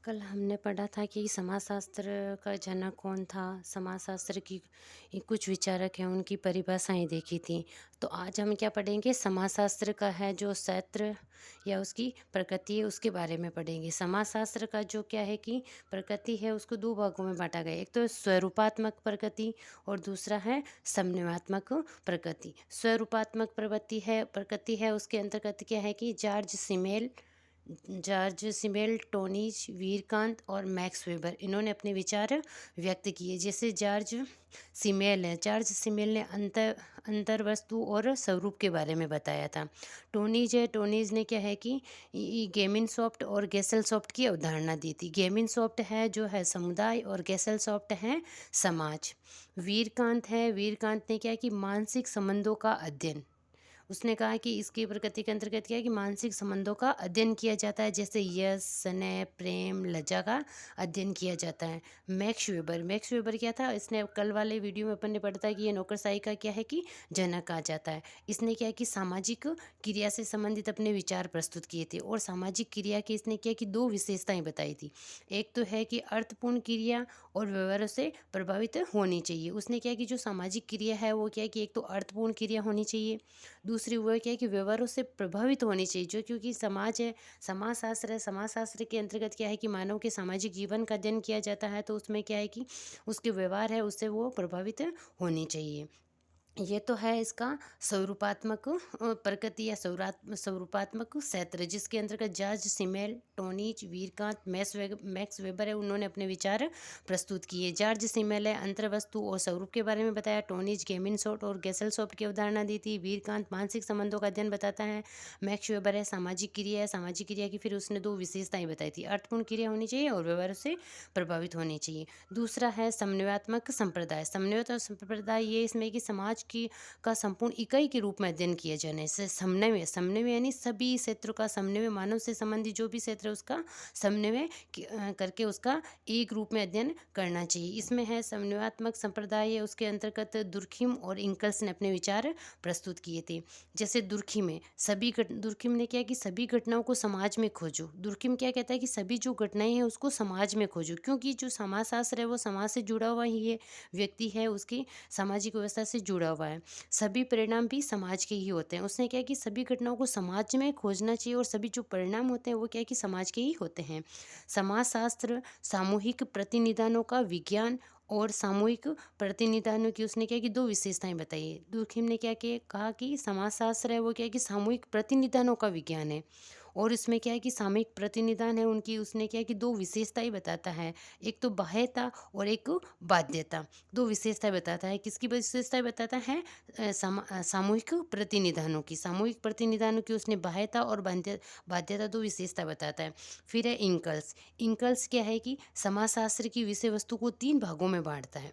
कल हमने पढ़ा था कि समाजशास्त्र का जनक कौन था। समाजशास्त्र की कुछ विचारक हैं, उनकी परिभाषाएं देखी थी। तो आज हम क्या पढ़ेंगे, समाजशास्त्र का है जो क्षेत्र या उसकी प्रकृति है उसके बारे में पढ़ेंगे। समाजशास्त्र का जो क्या है कि प्रकृति है उसको दो भागों में बांटा गया, एक तो स्वरूपात्मक प्रकृति और दूसरा है समन्वयात्मक प्रकृति। स्वरूपात्मक प्रकृति है उसके अंतर्गत क्या है कि जॉर्ज सिमेल, टोनीज वीरकांत और मैक्स वेबर, इन्होंने अपने विचार व्यक्त किए। जैसे जॉर्ज सिमेल ने अंतर वस्तु और स्वरूप के बारे में बताया था। टोनीज ने क्या है कि गेमिन सॉफ्ट और गेसल सॉफ्ट की अवधारणा दी थी। गेमिन सॉफ्ट है जो है समुदाय और गेसल सॉफ्ट है समाज। वीरकांत ने क्या है कि मानसिक संबंधों का अध्ययन, उसने कहा कि इसकी प्रकृति के अंतर्गत क्या है कि मानसिक संबंधों का अध्ययन किया जाता है, जैसे यश, स्नेह, प्रेम, लज्जा का अध्ययन किया जाता है। मैक्स वेबर क्या था, इसने कल वाले वीडियो में अपन ने पढ़ा था कि ये नौकरशाही का क्या है कि जनक कहा जाता है। इसने क्या है कि सामाजिक क्रिया से संबंधित अपने विचार प्रस्तुत किए थे और सामाजिक क्रिया की इसने क्या कि दो विशेषताएं बताई थी। एक तो है कि अर्थपूर्ण क्रिया और व्यवहारों से प्रभावित होनी चाहिए। उसने क्या कि जो सामाजिक क्रिया है वो क्या है कि एक तो अर्थपूर्ण क्रिया होनी चाहिए, दूसरी वो क्या है कि व्यवहारों से प्रभावित होनी चाहिए। जो क्योंकि समाजशास्त्र के अंतर्गत क्या है कि मानव के सामाजिक जीवन का अध्ययन किया जाता है, तो उसमें क्या है कि उसके व्यवहार है उससे वो प्रभावित होनी चाहिए। ये तो है इसका स्वरूपात्मक प्रकृति या स्वरूपात्मक क्षेत्र, जिसके अंतर्गत जॉर्ज सिमेल, टोनीज वीरकांत, मैक्स वेबर है, उन्होंने अपने विचार प्रस्तुत किए। जॉर्ज सिमेल है अंतर्वस्तु और स्वरूप के बारे में बताया। टोनीज गेमिन सॉफ्ट और गेसल सॉफ्ट की अवधारणा दी थी। वीरकांत मानसिक संबंधों का अध्ययन बताता है। मैक्स वेबर है सामाजिक क्रिया है, सामाजिक क्रिया की फिर उसने दो विशेषताएं बताई थी, अर्थपूर्ण क्रिया होनी चाहिए और व्यवहार से प्रभावित होनी चाहिए। दूसरा है समन्वयात्मक संप्रदाय। संप्रदाय ये इसमें कि समाज की का संपूर्ण इकाई के रूप में अध्ययन किया जाने से समन्वय यानी सभी क्षेत्रों का समन्वय, मानव से संबंधित जो भी क्षेत्र है उसका समन्वय करके उसका एक रूप में अध्ययन करना चाहिए। इसमें है समन्वयात्मक संप्रदाय है, उसके अंतर्गत दुर्खिम और इंकल्स ने अपने विचार प्रस्तुत किए थे। जैसे दुर्खिम ने क्या कि सभी घटनाओं को समाज में खोजो। दुर्खिम क्या कहता है कि सभी जो घटनाएं हैं उसको समाज में खोजो, क्योंकि जो समाजशास्त्र है वो समाज से जुड़ा हुआ ही है, व्यक्ति है उसकी सामाजिक व्यवस्था से जुड़ा हुआ है। सभी परिणाम भी समाज के ही होते हैं। उसने क्या है कि सभी घटनाओं को समाज में खोजना चाहिए और सभी जो परिणाम होते हैं वो क्या है कि समाज के ही होते हैं। समाजशास्त्र सामूहिक प्रतिनिधानों का विज्ञान और सामूहिक प्रतिनिधानों की उसने क्या कि दो विशेषताएं बताई है। दुर्खिम ने क्या कहा कि समाजशास्त्र है वो क्या है कि सामूहिक प्रतिनिधानों का विज्ञान है और इसमें क्या है कि सामूहिक प्रतिनिधान है उनकी, उसने क्या है कि दो विशेषताएं बताता है, एक तो बाह्यता और एक बाध्यता। दो विशेषताएं बताता है, किसकी विशेषताएं बताता है, सामूहिक प्रतिनिधानों की उसने बाह्यता और बाध्यता दो विशेषता बताता है। फिर है इंकल्स क्या है कि समाजशास्त्र की विषय वस्तु को तीन भागों में बांटता है।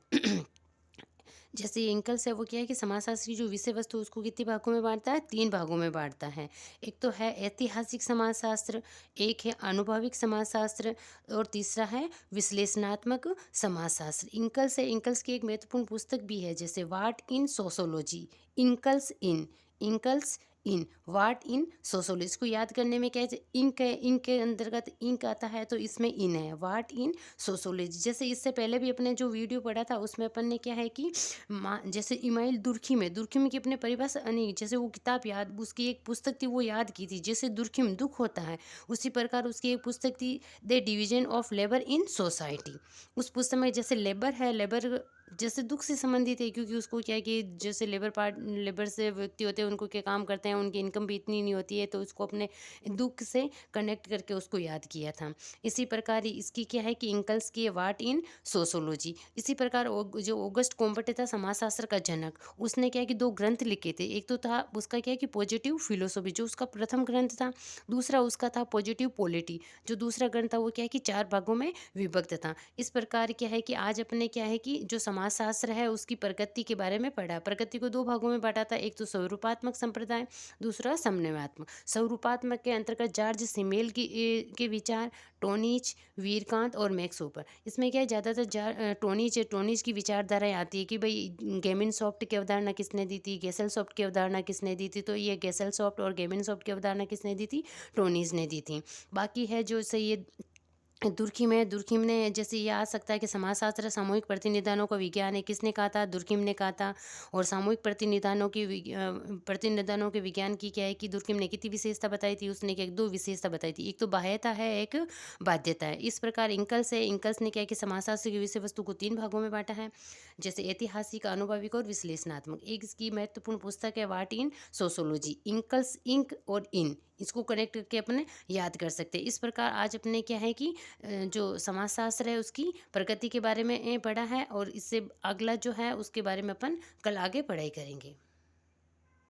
जैसे इंकल्स है वो क्या है कि समाजशास्त्र की जो विषय वस्तु उसको कितने भागों में बांटता है, तीन भागों में बांटता है। एक तो है ऐतिहासिक समाजशास्त्र, एक है अनुभविक समाजशास्त्र और तीसरा है विश्लेषणात्मक समाजशास्त्र। इंकल्स की एक महत्वपूर्ण पुस्तक भी है, जैसे वाट इन सोशोलॉजी, इंकल्स इन वाट इन सोशोलॉजी। इसको याद करने में क्या है, इंक के अंतर्गत इंक आता है तो इसमें इन है, वाट इन सोशोलॉजी। जैसे इससे पहले भी अपने जो वीडियो पढ़ा था उसमें अपन ने क्या है कि जैसे इमाइल दुर्खिम की अपने परिभाषा नहीं, जैसे वो किताब याद, उसकी एक पुस्तक थी वो याद की थी, जैसे दुर्खिम दुख होता है उसी प्रकार उसकी एक पुस्तक थी the division of labour in society. उस पुस्तक में जैसे लेबर जैसे दुख से संबंधित है, क्योंकि उसको क्या है कि जैसे लेबर से व्यक्ति होते हैं उनको क्या काम करते हैं, उनकी इनकम भी इतनी नहीं होती है, तो उसको अपने दुख से कनेक्ट करके उसको याद किया था। इसी प्रकार इसकी क्या है कि इंकल्स की वाट इन सोशोलॉजी। इसी प्रकार जो ऑगस्ट कॉम्पटे था समाजशास्त्र का जनक, उसने क्या है कि दो ग्रंथ लिखे थे। एक तो था उसका क्या है कि पॉजिटिव फिलोसॉफी, जो उसका प्रथम ग्रंथ था। दूसरा उसका था पॉजिटिव पॉलिटी, जो दूसरा ग्रंथ था वो क्या है कि चार भागों में विभक्त था। इस प्रकार क्या है कि आज अपने क्या है कि जो समाजशास्त्र है उसकी प्रकृति के बारे में पढ़ा। प्रकृति को दो भागों में बांटा था, एक तो स्वरूपात्मक संप्रदाय, दूसरा समन्वयात्मक। स्वरूपात्मक के अंतर्गत जॉर्ज सिमेल के विचार, टोनीज वीरकांत और मैक्स वेबर। इसमें क्या है ज़्यादातर टोनीज की विचारधाराएं आती है कि भाई गेमिन सॉफ्ट की अवधारणा किसने दी थी, गेसल सॉफ्ट की अवधारणा किसने दी थी, तो ये गेसल सॉफ्ट और गेमिन सॉफ्ट की अवधारणा किसने दी थी, टोनीज ने दी थी। बाकी है जो से ये दुर्खिम ने जैसे ये आ सकता है कि समाजशास्त्र सामूहिक प्रतिनिधानों का विज्ञान है। किसने कहा था? दुर्खिम ने कहा था। और सामूहिक प्रतिनिधानों के विज्ञान की क्या है कि दुर्खिम ने कितनी विशेषता बताई थी? उसने क्या 2 विशेषता बताई थी। एक तो बाह्यता है, एक बाध्यता है। इस प्रकार इंकल्स ने क्या है कि समाजशास्त्र की विषय वस्तु को 3 भागों में बाँटा है, जैसे ऐतिहासिक, अनुभविक और विश्लेषणात्मक। एक इसकी महत्वपूर्ण पुस्तक है व्हाट इन सोशियोलॉजी। इंकल्स, इंक और इन, इसको कनेक्ट करके अपने याद कर सकते हैं। इस प्रकार आज अपने क्या है कि जो समाजशास्त्र है उसकी प्रकृति के बारे में पढ़ा है, और इससे अगला जो है उसके बारे में अपन कल आगे पढ़ाई करेंगे।